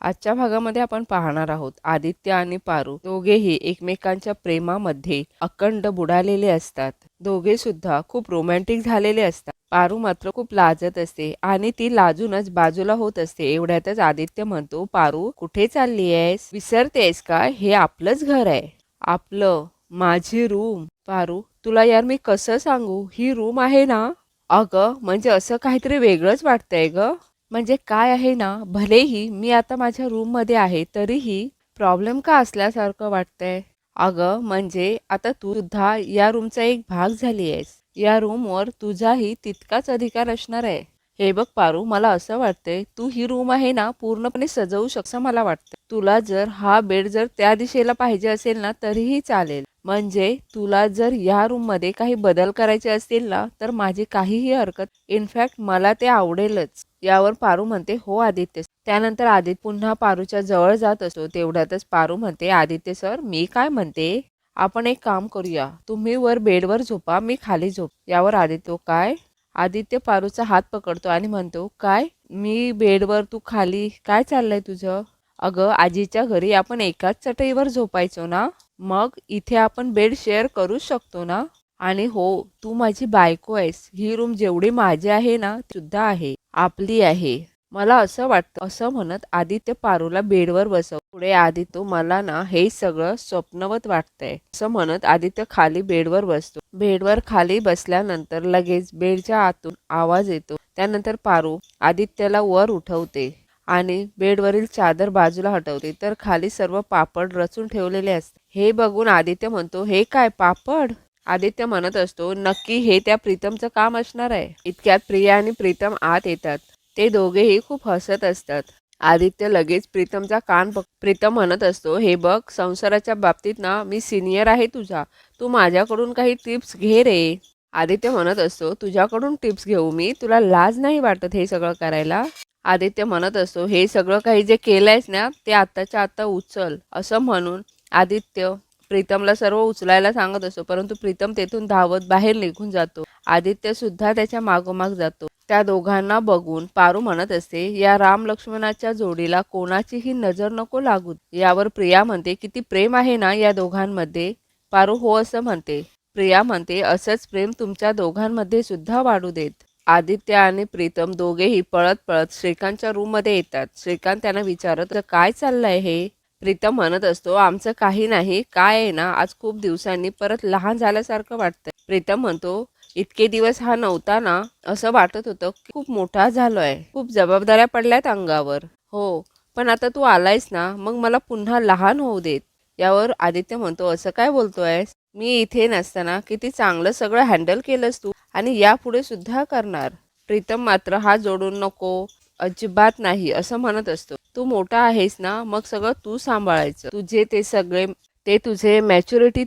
आजच्या भागामध्ये आपण पाहणार आहोत आदित्य आणि पारू दोघेही एकमेकांच्या प्रेमामध्ये अखंड बुडालेले असतात. दोघे सुद्धा खूप रोमॅन्टिक झालेले असतात. पारू मात्र खूप लाजत असते आणि ती लाजूनच बाजूला होत असते. एवढ्यातच आदित्य म्हणतो, पारू कुठे चालली आहेस? विसरतेस का? हे आपलंच घर आहे. आपलं, माझी रूम. पारू, तुला यार मी कसं सांगू, ही रूम आहे ना. अगं म्हणजे असं काहीतरी वेगळंच वाटतंय ग. म्हणजे काय आहे ना, भलेही मी आता माझ्या रूममध्ये आहे तरीही प्रॉब्लेम का असल्यासारखं वाटतंय. अगं म्हणजे आता तू सुद्धा या रूमचा एक भाग झाली आहेस. या रूमवर तुझाही तितकाच अधिकार असणार आहे. हे बघ पारू, मला असं वाटतंय तू ही रूम आहे ना पूर्णपणे सजवू शकस मला वाटतं. तुला जर हा बेड जर त्या दिशेला पाहिजे असेल ना तरीही चालेल. म्हणजे तुला जर या रूम मध्ये काही बदल करायचे असतील ना तर माझी काहीही हरकत, इनफॅक्ट मला ते आवडेलच. यावर पारू म्हणते, हो आदित्य. त्यानंतर आदित्य पुन्हा पारूच्या जवळ जात असतो. तेवढ्यातच पारू म्हणते, आदित्य सर मी काय म्हणते, आपण एक काम करूया, तुम्ही वर बेडवर झोपा, मी खाली झोप. यावर आदित्य, काय? आदित्य पारूचा हात पकडतो आणि म्हणतो, काय? मी बेडवर तू खाली, काय चाललंय तुझं? अगं आजीच्या घरी आपण एकाच चटईवर झोपायचो ना, मग इथे आपण बेड शेअर करू शकतो ना. आणि हो, तू माझी बायको आहेस. ही रूम जेवढी माझी आहे ना सुद्धा आहे, आपली आहे. मला असं वाटतं. असं म्हणत आदित्य पारूला बेडवर बसव. पुढे आदित्य, मला ना हे सगळं स्वप्नवत वाटतंय. असं म्हणत आदित्य खाली बेडवर बसतो. बेडवर खाली बसल्यानंतर लगेच बेडच्या आतून आवाज येतो. त्यानंतर पारू आदित्यला वर उठवते आणि बेडवरील चादर बाजूला हटवते तर खाली सर्व पापड रचून ठेवलेले असते. हे बघून आदित्य म्हणतो, हे काय पापड? आदित्य म्हणत असतो, नक्की हे त्या प्रीतमचं काम असणार आहे. इतक्यात प्रिया आणि प्रीतम आत येतात. ते दोघेही खूप हसत असतात. आदित्य लगेच प्रीतमचा कान प्रीतम म्हणत असतो, हे बघ संसाराच्या बाबतीत ना मी सिनियर आहे तुझा, तू माझ्याकडून काही टिप्स घे रे. आदित्य म्हणत असतो, तुझ्याकडून टिप्स घेऊ मी? तुला लाज नाही वाटत हे सगळं करायला? आदित्य म्हणत असतो, हे सगळं काही जे केलंयस ना ते आत्ताच्या आत्ता उचल. असं म्हणून आदित्य प्रीतमला सर्व उचलायला सांगत असतो, परंतु प्रीतम तेथून धावत बाहेर निघून जातो. आदित्य सुद्धा त्याच्या मागोमाग जातो. त्या दोघांना बघून पारू म्हणत असते, या राम लक्ष्मणाच्या जोडीला कोणाचीही नजर नको लागू. यावर प्रिया म्हणते, किती प्रेम आहे ना या दोघांमध्ये. पारू हो असं म्हणते. प्रिया म्हणते, असंच प्रेम तुमच्या दोघांमध्ये सुद्धा वाढू देत. आदित्य आणि प्रीतम दोघेही पळत पळत श्रीकांतच्या रूम मध्ये येतात. श्रीकांत त्यांना विचारत, काय चाललंय हे? प्रीतम म्हणत असतो, आमचं काही नाही. काय आहे ना, आज खूप दिवसांनी परत लहान झाल्यासारखं वाटतंय. प्रीतम म्हणतो, इतके दिवस हा नव्हता ना, असं वाटत होतं की खूप मोठा झालोय, खूप जबाबदाऱ्या पडल्यात अंगावर. हो, पण आता तू आलायस ना, मग मला पुन्हा लहान होऊ देत. यावर आदित्य म्हणतो, असं काय बोलतोयस? मी इथे नसताना किती चांगलं सगळं हँडल केलंस तू आणि यापुढे सुद्धा करणार. प्रीतम मात्र हात जोडून, नको, अजिबात नाही असं म्हणत असतो. तू मोठा आहेस ना, मग सगळं तू सांभाळायचं. तुझे ते सगळे, ते तुझे मॅच्युरिटी,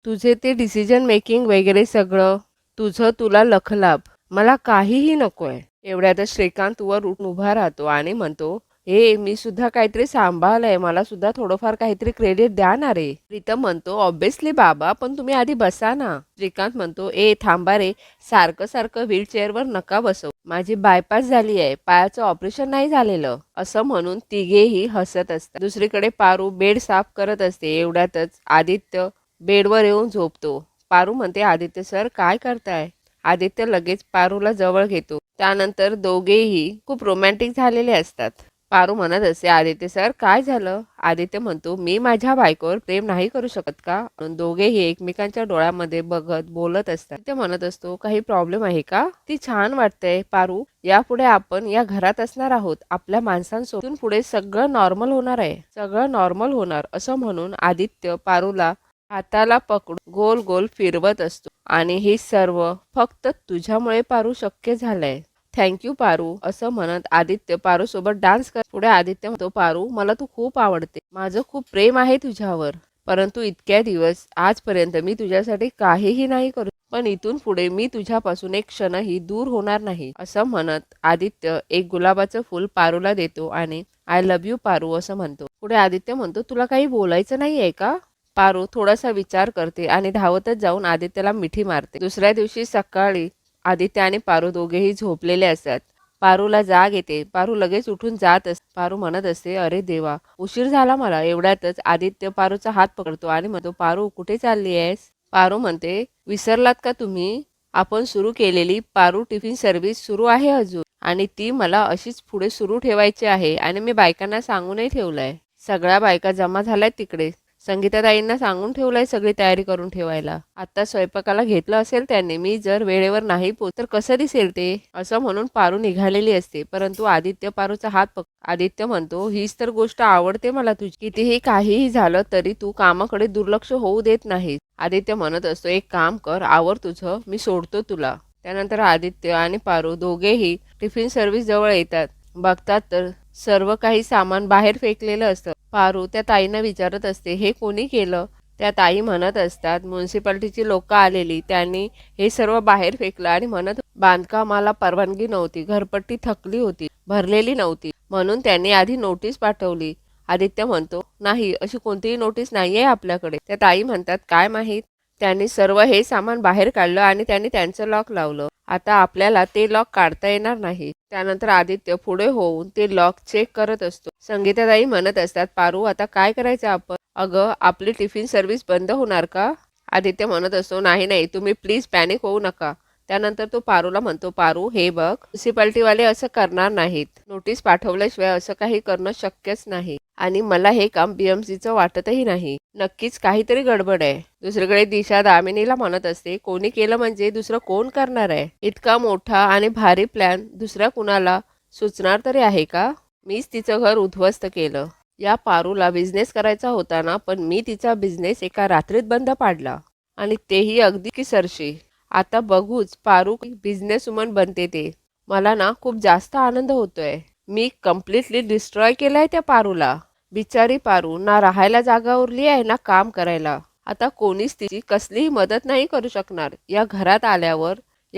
तुझे ते डिसिजन मेकिंग वगैरे सगळं तुझं, तुला लखलाभ. मला काहीही नकोय. एवढ्यातच श्रीकांत वर उठून उभा राहतो आणि म्हणतो, हे मी सुद्धा काहीतरी सांभाळलंय, मला सुद्धा थोडंफार काहीतरी क्रेडिट द्या ना रे. प्रीतम म्हणतो, ऑब्विसली बाबा, पण तुम्ही आधी बसा ना. श्रीकांत म्हणतो, ए थांबा रे, सारखं सारखं व्हीलचेअरवर नका बसव. माझी बायपास झाली आहे, पायाचं ऑपरेशन नाही झालेलं. असं म्हणून तिघेही हसत असतात. दुसरीकडे पारू बेड साफ करत असते. एवढ्यातच आदित्य बेडवर येऊन झोपतो. पारू म्हणते, आदित्य सर काय करताय? आदित्य लगेच पारूला जवळ घेतो. त्यानंतर दोघेही खूप रोमॅन्टिक झालेले असतात. पारू म्हणत असते, आदित्य सर काय झालं? आदित्य म्हणतो, मी माझ्या बायकोवर प्रेम नाही करू शकत का? म्हणून दोघेही एकमेकांच्या डोळ्यामध्ये बघत बोलत असतात. ते म्हणत असतो, काही प्रॉब्लेम आहे का? ती छान वाटतंय पारू, यापुढे आपण या घरात असणार आहोत. आपल्या माणसांसोबत पुढे सगळं नॉर्मल होणार आहे, सगळं नॉर्मल होणार. असं म्हणून आदित्य पारूला हाताला पकडून गोल गोल फिरवत असतो आणि हे सर्व फक्त तुझ्यामुळे पारू शक्य झालंय. थँक्यू पारू. असं म्हणत आदित्य पारू सोबत डान्स कर. पुढे आदित्य म्हणतो, पारू मला तू खूप आवडते, माझं खूप प्रेम आहे तुझ्यावर, परंतु इतक्या दिवस आजपर्यंत मी तुझ्यासाठी काहीही नाही करू, पण इथून पुढे मी तुझ्यापासून एक क्षणही दूर होणार नाही. असं म्हणत आदित्य एक गुलाबाचं फूल पारूला देतो आणि आय लव्ह यू पारू असं म्हणतो. पुढे आदित्य म्हणतो, तुला काही बोलायचं नाहीये का? पारू थोडासा विचार करते आणि धावतच जाऊन आदित्यला मिठी मारते. दुसऱ्या दिवशी सकाळी आदित्य आणि पारू दोघेही झोपलेले असतात. पारूला जाग येते. पारू लगेच उठून जात असते. पारू म्हणत असते, अरे देवा, उशीर झाला मला. एवढ्यातच आदित्य पारूचा हात पकडतो आणि म्हणतो, पारू कुठे चालली आहेस? पारू म्हणते, विसरलात का तुम्ही? आपण सुरू केलेली पारू टिफिन सर्व्हिस सुरू आहे अजून, आणि ती मला अशीच पुढे सुरू ठेवायची आहे. आणि मी बायकांना सांगूनही ठेवलंय. सगळ्या बायका जमा झाल्यात तिकडे. संगीताताईंना सांगून ठेवलंय सगळी तयारी करून ठेवायला. आता स्वयंपाकाला घेतलं असेल त्याने. मी जर वेळेवर नाही तर कसं दिसेल ते? असं म्हणून पारू निघालेली असते. परंतु आदित्य पारूचा हात आदित्य म्हणतो, हीच तर गोष्ट आवडते मला तुझी. कितीही काहीही झालं तरी तू कामाकडे दुर्लक्ष होऊ देत नाहीस. आदित्य म्हणत असतो, एक काम कर, आवर तुझं, मी सोडतो तुला. त्यानंतर आदित्य आणि पारू दोघेही टिफिन सर्व्हिस जवळ येतात. बघतात तर सर्व काही सामान बाहेर फेकलेलं असतं. पारू त्या ताईंना विचारत असते, हे कोणी केलं? त्या ताई म्हणत असतात, म्युन्सिपाल्टीची लोक आलेली, त्यांनी हे सर्व बाहेर फेकलं आणि म्हणत बांधकामाला परवानगी नव्हती, घरपट्टी थकली होती, भरलेली नव्हती, म्हणून त्यांनी आधी नोटीस पाठवली. आदित्य म्हणतो, नाही, अशी कोणतीही नोटीस नाहीये आपल्याकडे. त्या ताई म्हणतात, काय माहीत, त्यांनी सर्व हे सामान बाहेर काढलं आणि त्यांनी त्यांचं लॉक लावलं. आता आपल्याला ते लॉक काढता येणार नाही. त्यानंतर आदित्य पुढे होऊन ते लॉक चेक करत असतो. संगीताताई म्हणत असतात, पारू आता काय करायचं आपण? अगं, आपली टिफिन सर्व्हिस बंद होणार का? आदित्य म्हणत असतो, नाही नाही, तुम्ही प्लीज पॅनिक होऊ नका. त्यानंतर तो पारूला म्हणतो, पारू हे बघ, म्युन्सिपाल्टीवाले असं करणार नाहीत. नोटीस पाठवल्याशिवाय असं काही करणं शक्यच नाही. आणि मला हे काम बीएमसीचं वाटतही नाही. नक्कीच काहीतरी गडबड आहे. दुसरीकडे दिशा दामिनीला म्हणत असते, कोणी केलं म्हणजे दुसरं कोण करणार आहे? इतका मोठा आणि भारी प्लॅन दुसऱ्या कुणाला सुचणार तरी आहे का? मीच तिचं घर उद्ध्वस्त केलं. या पारूला बिझनेस करायचा होता ना, पण मी तिचा बिझनेस एका रात्रीत बंद पाडला, आणि तेही अगदी की सरशी. आता बघूच पारू बिझनेस वुमन बनते ते. मला ना खूप जास्त आनंद होतोय. मी कम्प्लिटली डिस्ट्रॉय केलाय त्या पारूला. बिचारी पारू ना राहायला जागा उरली आहे ना काम करायला. आता कोणीच तिची कसलीही मदत नाही करू शकणार. या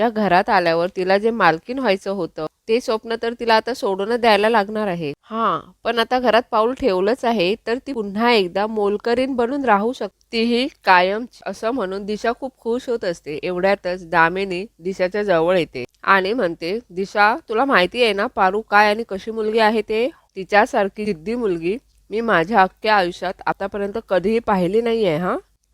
घरात आल्यावर तिला जे मालकीन व्हायचं होतं ते स्वप्न तर तिला आता सोडूनच द्यायला लागणार आहे. पण आता घरात पाऊल ठेवलंच आहे तर ती पुन्हा एकदा मोलकरीण बनून राहू शकते, तीही कायम. असं म्हणून दिशा खूप खुश होत असते. एवढ्यातच दामिनी दिशाच्या जवळ येते आणि म्हणते, दिशा, तुला माहिती आहे ना पारू काय आणि कशी मुलगी आहे ते? तिच्यासारखी जिद्दी मुलगी मी माझ्या अख्ख्या आयुष्यात आतापर्यंत कधीही पाहिली नाहीये.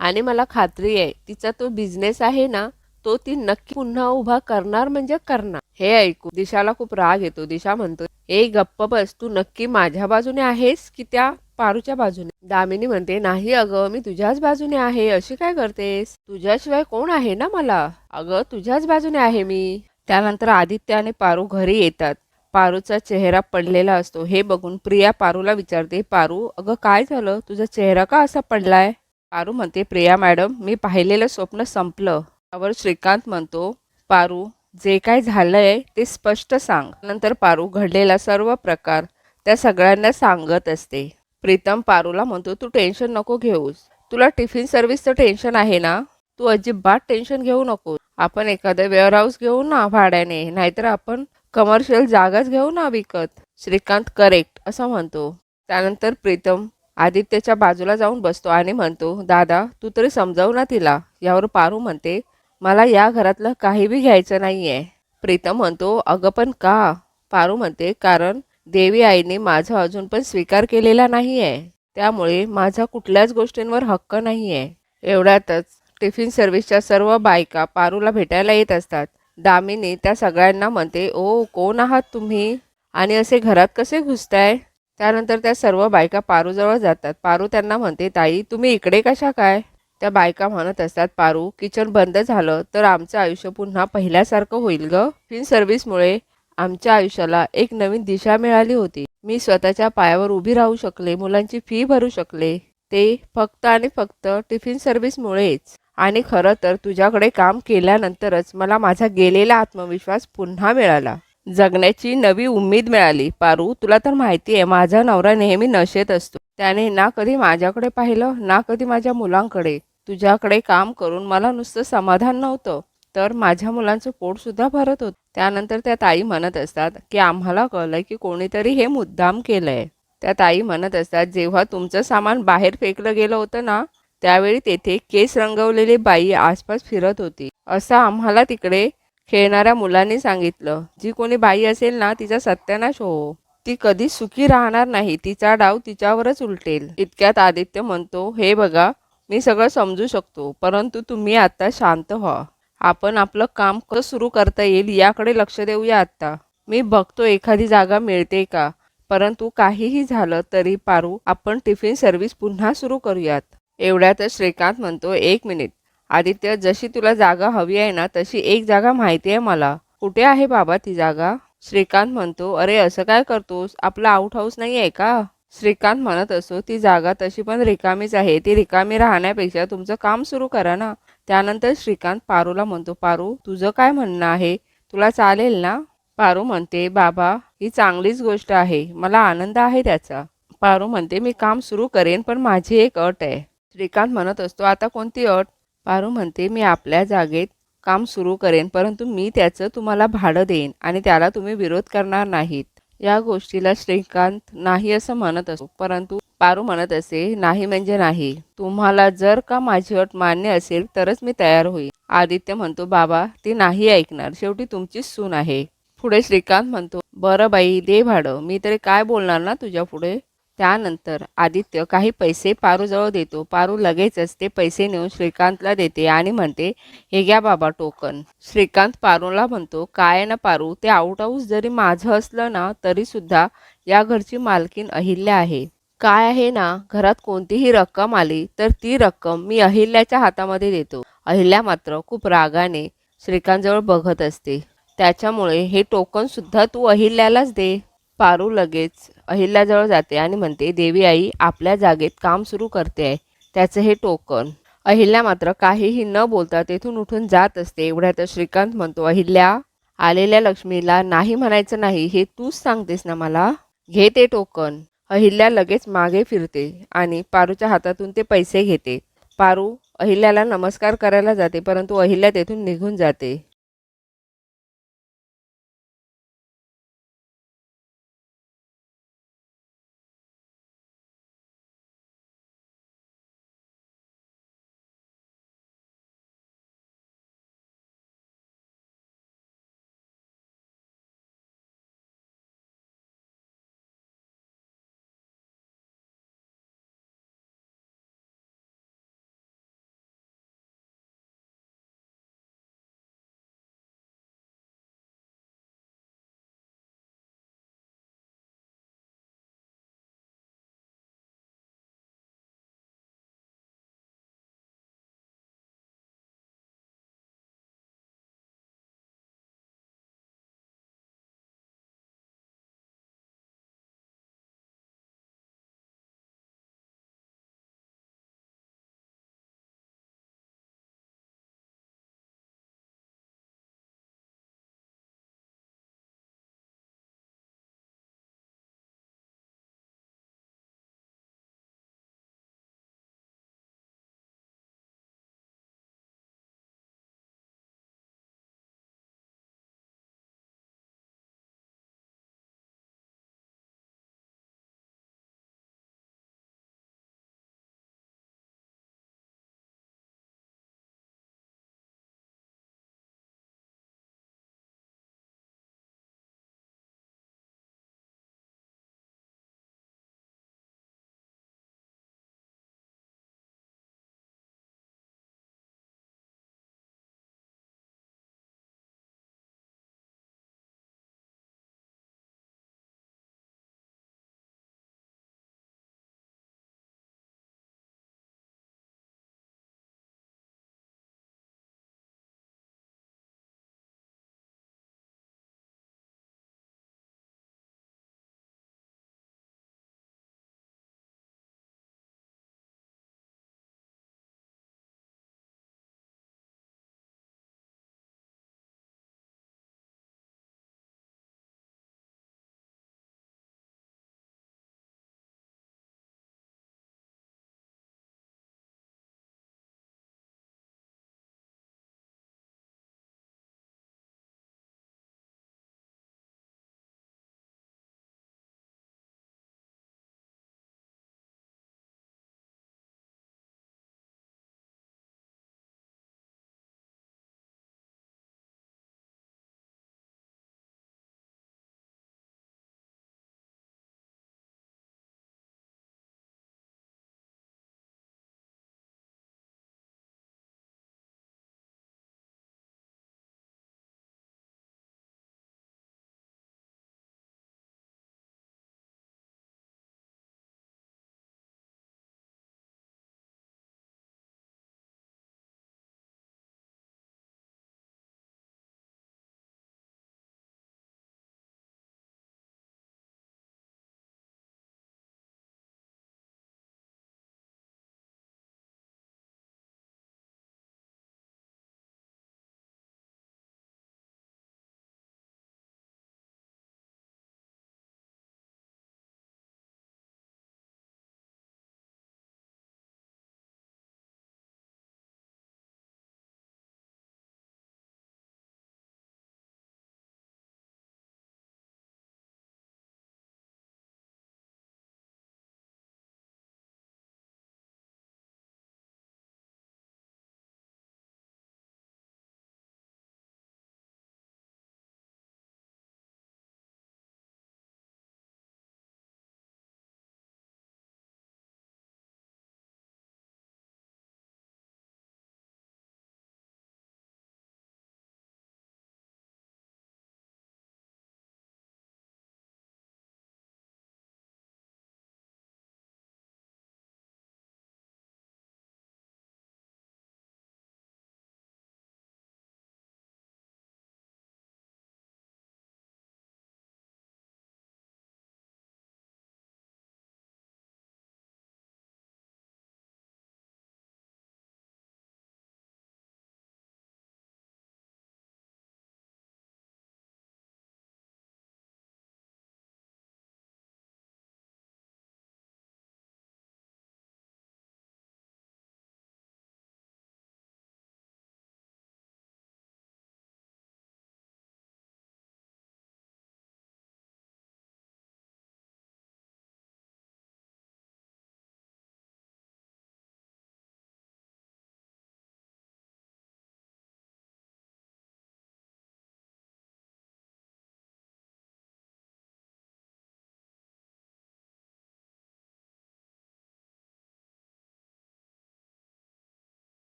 आणि मला खात्री आहे तिचा तो बिझनेस आहे ना, तो ती नक्की पुन्हा उभा करणार म्हणजे करणार. हे ऐकून दिशाला खूप राग येतो. दिशा म्हणतो, ए गप्प बस, तू नक्की माझ्या बाजूने आहेस की त्या पारूच्या बाजूने? दामिनी म्हणते, नाही अगं, मी तुझ्याच बाजूने आहे. अशी काय करतेस? तुझ्याशिवाय कोण आहे ना मला? अगं, तुझ्याच बाजूने आहे मी. त्यानंतर आदित्य आणि पारू घरी येतात. पारूचा चेहरा पडलेला असतो. हे बघून प्रिया पारूला विचारते, पारू, अगं काय झालं? तुझा चेहरा का असा पडलाय? पारू म्हणते, प्रिया मॅडम, मी पाहिलेलं स्वप्न संपलं. त्यावर श्रीकांत म्हणतो, पारू, जे काय झालंय ते स्पष्ट सांग. नंतर पारू घडलेला सर्व प्रकार त्या सगळ्यांना सांगत असते. प्रीतम पारूला म्हणतो, तू टेन्शन नको घेऊस. तुला टिफिन सर्व्हिसचं टेन्शन आहे ना, तू अजिबात टेन्शन घेऊ नको. आपण एखादं वेअरहाऊस घेऊ ना भाड्याने, नाहीतर आपण कमर्शियल जागाच घेऊ ना विकत. श्रीकांत करेक्ट असं म्हणतो. त्यानंतर प्रीतम आदित्यच्या बाजूला जाऊन बसतो आणि म्हणतो, दादा, तू तरी समजाव ना तिला. यावर पारू म्हणते, मला या घरातलं काही बी घ्यायचं नाहीये. प्रीतम म्हणतो, अगं पण का? पारू म्हणते, कारण देवी आईने माझा अजून पण स्वीकार केलेला नाहीये, त्यामुळे माझा कुठल्याच गोष्टींवर हक्क नाहीये. एवढ्यातच टिफिन सर्व्हिसच्या सर्व बायका पारूला भेटायला येत असतात. दामिनी त्या सगळ्यांना म्हणते, ओ, कोण आहात तुम्ही आणि असे घरात कसे घुसताय? त्यानंतर त्या सर्व बायका पारूजवळ जातात. पारू त्यांना म्हणते, ताई, तुम्ही इकडे कशा काय? त्या बायका म्हणत असतात, पारू, किचन बंद झालं तर आमचं आयुष्य पुन्हा पहिल्यासारखं होईल ग. टिफिन सर्व्हिसमुळे आमच्या आयुष्याला एक नवीन दिशा मिळाली होती. मी स्वतःच्या पायावर उभी राहू शकले, मुलांची फी भरू शकले, ते फक्त आणि फक्त टिफिन सर्व्हिसमुळेच. आणि खरं तर तुझ्याकडे काम केल्यानंतरच मला माझा गेलेला आत्मविश्वास पुन्हा मिळाला, जगण्याची नवी उमेद मिळाली. पारू, तुला तर माहिती आहे, माझा नवरा नेहमी नशेत असतो. त्याने ना कधी माझ्याकडे पाहिलं ना कधी माझ्या मुलांकडे. तुझ्याकडे काम करून मला नुसतं समाधान नव्हतं, तर माझ्या मुलांचं पोट सुद्धा भरत होतं. त्यानंतर त्या ताई म्हणत असतात की आम्हाला कळलंय की कोणीतरी हे मुद्दाम केलंय. त्या ताई म्हणत असतात, जेव्हा तुमचं सामान बाहेर फेकलं गेलं होतं ना, त्यावेळी तेथे केस रंगवलेली बाई आसपास फिरत होती, असं आम्हाला तिकडे खेळणाऱ्या मुलांनी सांगितलं, जी कोणी बाई असेल ना तिचा सत्यानाश हो. ती कधीच सुखी राहणार नाही. तिचा डाव तिच्यावरच उलटेल. इतक्यात आदित्य म्हणतो, हे बघा, मी सगळं समजू शकतो, परंतु तुम्ही आता शांत व्हा. आपण आपलं काम कसं सुरू करता येईल याकडे लक्ष देऊया आता. मी बघतो एखादी जागा मिळते का. परंतु काहीही झालं तरी पारू, आपण टिफिन सर्व्हिस पुन्हा सुरू करूयात. एवढ्यातच श्रीकांत म्हणतो, एक मिनिट आदित्य, जशी तुला जागा हवी आहे ना तशी एक जागा माहिती आहे मला. कुठे आहे बाबा ती जागा? श्रीकांत म्हणतो, अरे असं काय करतोस, आपला आउट हाऊस नाही आहे का? श्रीकांत म्हणत असो, ती जागा तशी पण रिकामीच आहे. ती रिकामी राहण्यापेक्षा तुमचं काम सुरू करा ना. त्यानंतर श्रीकांत पारूला म्हणतो, पारू तुझं काय म्हणणं आहे, तुला चालेल ना? पारू म्हणते, बाबा ही चांगलीच गोष्ट आहे, मला आनंद आहे त्याचा. पारू म्हणते, मी काम सुरू करेन, पण माझी एक अट आहे. श्रीकांत म्हणत असतो, आता कोणती अट? पारू म्हणते, मी आपल्या जागेत काम सुरू करेन, परंतु मी त्याचं तुम्हाला भाडं देईन आणि त्याला तुम्ही विरोध करणार नाहीत. या गोष्टीला श्रीकांत नाही असं म्हणत असतो, परंतु पारू म्हणत असे, नाही म्हणजे नाही. तुम्हाला जर का माझी अट मान्य असेल तरच मी तयार होईल. आदित्य म्हणतो, बाबा ती नाही ऐकणार, शेवटी तुमचीच सून आहे. पुढे श्रीकांत म्हणतो, बरं बाई, दे भाडं, मी तरी काय बोलणार ना तुझ्या पुढे. त्यानंतर आदित्य काही पैसे पारूजवळ देतो. पारू लगेचच ते पैसे नेऊन श्रीकांतला देते आणि म्हणते, हे घ्या बाबा टोकन. श्रीकांत पारूला म्हणतो, काय ना पारू, ते आउट हाऊस जरी माझं असलं ना तरी सुद्धा या घरची मालकीन अहिल्या आहे. काय आहे ना, घरात कोणतीही रक्कम आली तर ती रक्कम मी अहिल्याच्या हातामध्ये देतो. अहिल्या मात्र खूप रागाने श्रीकांतजवळ बघत असते. त्याच्यामुळे हे टोकन सुद्धा तू अहिल्यालाच दे. पारू लगेच अहिल्याजवळ जाते आणि म्हणते, देवी आई आपल्या जागेत काम सुरू करते आहे, त्याचं हे टोकन. अहिल्या मात्र काहीही न बोलता तेथून उठून जात असते. एवढ्यात श्रीकांत म्हणतो, अहिल्या, आलेल्या लक्ष्मीला नाही म्हणायचं नाही हे तूच सांगतेस ना मला. घे ते टोकन. अहिल्या लगेच मागे फिरते आणि पारूच्या हातातून ते पैसे घेते. पारू अहिल्याला नमस्कार करायला जाते, परंतु अहिल्या तेथून निघून जाते.